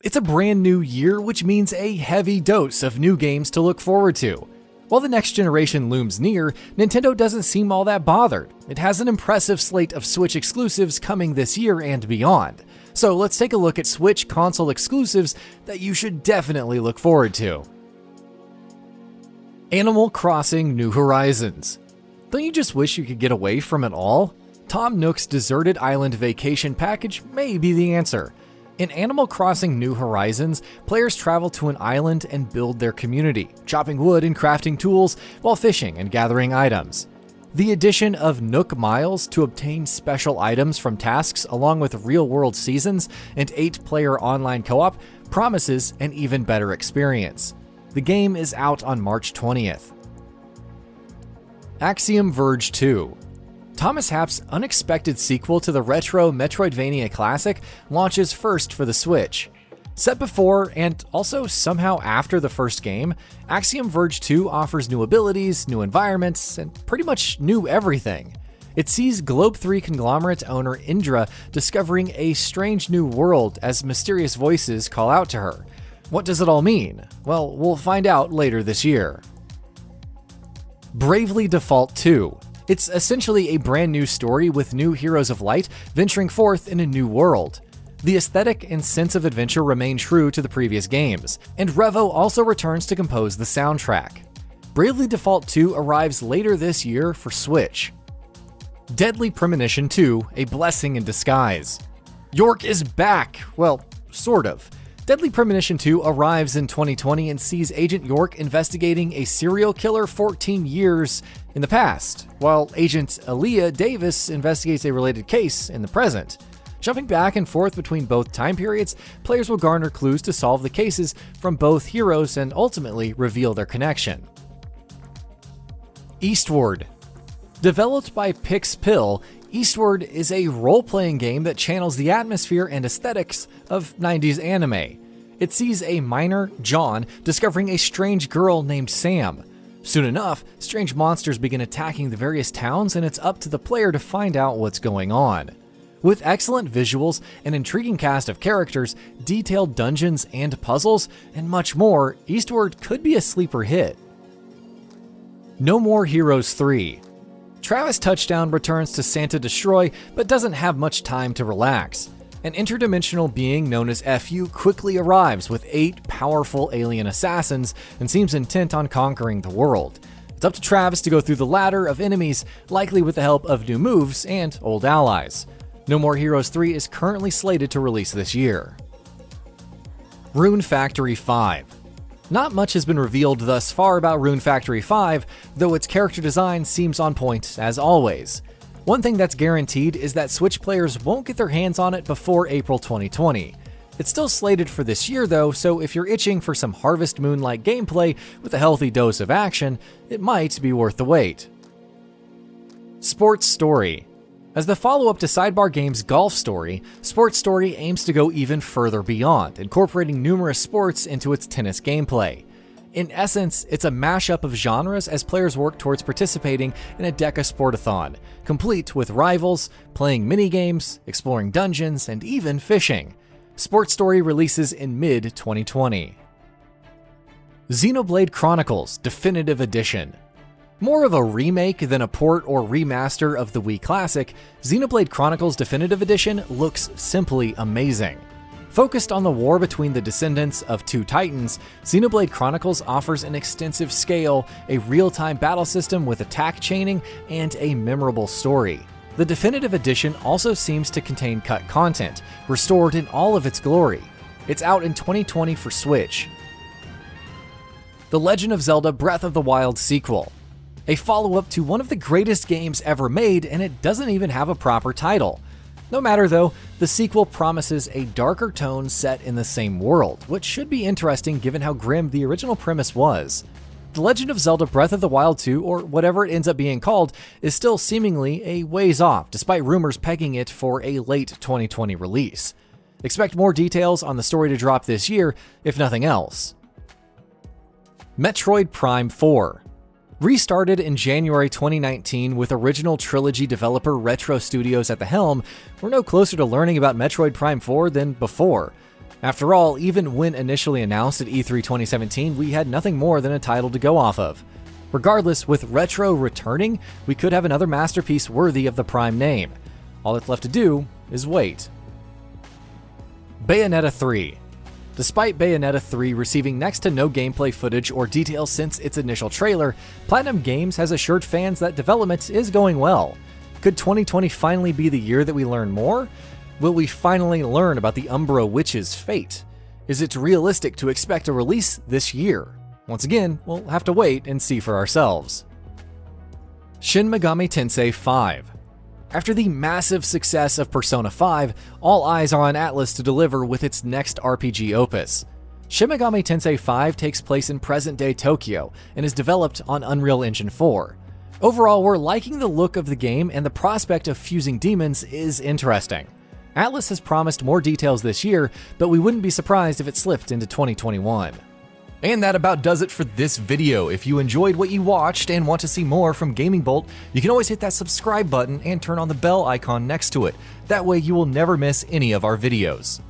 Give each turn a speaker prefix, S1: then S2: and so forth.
S1: It's a brand new year, which means a heavy dose of new games to look forward to. While the next generation looms near, Nintendo doesn't seem all that bothered. It has an impressive slate of Switch exclusives coming this year and beyond. So let's take a look at Switch console exclusives that you should definitely look forward to. Animal Crossing: New Horizons. Don't you just wish you could get away from it all? Tom Nook's Deserted Island Vacation Package may be the answer. In Animal Crossing: New Horizons, players travel to an island and build their community, chopping wood and crafting tools while fishing and gathering items. The addition of Nook Miles to obtain special items from tasks along with real-world seasons and 8-player online co-op promises an even better experience. The game is out on March 20th. Axiom Verge 2. Thomas Happ's unexpected sequel to the retro Metroidvania classic launches first for the Switch. Set before, and also somehow after the first game, Axiom Verge 2 offers new abilities, new environments, and pretty much new everything. It sees Globe 3 conglomerate owner Indra discovering a strange new world as mysterious voices call out to her. What does it all mean? Well, we'll find out later this year. Bravely Default 2. It's essentially a brand new story with new heroes of light venturing forth in a new world. The aesthetic and sense of adventure remain true to the previous games, and Revo also returns to compose the soundtrack. Bravely Default 2 arrives later this year for Switch. Deadly Premonition 2: A Blessing in Disguise. York is back! Well, sort of. Deadly Premonition 2 arrives in 2020 and sees Agent York investigating a serial killer 14 years in the past, while Agent Aaliyah Davis investigates a related case in the present. Jumping back and forth between both time periods, players will garner clues to solve the cases from both heroes and ultimately reveal their connection. Eastward. Developed by PixPill, Eastward is a role-playing game that channels the atmosphere and aesthetics of 90s anime. It sees a miner, John, discovering a strange girl named Sam. Soon enough, strange monsters begin attacking the various towns, and it's up to the player to find out what's going on. With excellent visuals, an intriguing cast of characters, detailed dungeons and puzzles, and much more, Eastward could be a sleeper hit. No More Heroes 3. Travis Touchdown returns to Santa Destroy, but doesn't have much time to relax. An interdimensional being known as FU quickly arrives with 8 powerful alien assassins and seems intent on conquering the world. It's up to Travis to go through the ladder of enemies, likely with the help of new moves and old allies. No More Heroes 3 is currently slated to release this year. Rune Factory 5. Not much has been revealed thus far about Rune Factory 5, though its character design seems on point as always. One thing that's guaranteed is that Switch players won't get their hands on it before April 2020. It's still slated for this year though, so if you're itching for some Harvest Moon-like gameplay with a healthy dose of action, it might be worth the wait. Sports Story. As the follow-up to Sidebar Games' Golf Story, Sports Story aims to go even further beyond, incorporating numerous sports into its tennis gameplay. In essence, it's a mashup of genres as players work towards participating in a Deca Sportathon, complete with rivals, playing minigames, exploring dungeons, and even fishing. Sports Story releases in mid-2020. Xenoblade Chronicles Definitive Edition. More of a remake than a port or remaster of the Wii Classic, Xenoblade Chronicles Definitive Edition looks simply amazing. Focused on the war between the descendants of two titans, Xenoblade Chronicles offers an extensive scale, a real-time battle system with attack chaining, and a memorable story. The Definitive Edition also seems to contain cut content, restored in all of its glory. It's out in 2020 for Switch. The Legend of Zelda Breath of the Wild sequel. A follow-up to one of the greatest games ever made, and it doesn't even have a proper title. No matter though, the sequel promises a darker tone set in the same world, which should be interesting given how grim the original premise was. The Legend of Zelda Breath of the Wild 2, or whatever it ends up being called, is still seemingly a ways off, despite rumors pegging it for a late 2020 release. Expect more details on the story to drop this year, if nothing else. Metroid Prime 4. Restarted in January 2019 with original trilogy developer Retro Studios at the helm, we're no closer to learning about Metroid Prime 4 than before. After all, even when initially announced at E3 2017, we had nothing more than a title to go off of. Regardless, with Retro returning, we could have another masterpiece worthy of the Prime name. All that's left to do is wait. Bayonetta 3. Despite Bayonetta 3 receiving next to no gameplay footage or details since its initial trailer, Platinum Games has assured fans that development is going well. Could 2020 finally be the year that we learn more? Will we finally learn about the Umbra Witch's fate? Is it realistic to expect a release this year? Once again, we'll have to wait and see for ourselves. Shin Megami Tensei 5. After the massive success of Persona 5, all eyes are on Atlus to deliver with its next RPG opus. Shin Megami Tensei 5 takes place in present-day Tokyo and is developed on Unreal Engine 4. Overall, we're liking the look of the game, and the prospect of fusing demons is interesting. Atlus has promised more details this year, but we wouldn't be surprised if it slipped into 2021. And that about does it for this video. If you enjoyed what you watched and want to see more from Gaming Bolt, you can always hit that subscribe button and turn on the bell icon next to it. That way you will never miss any of our videos.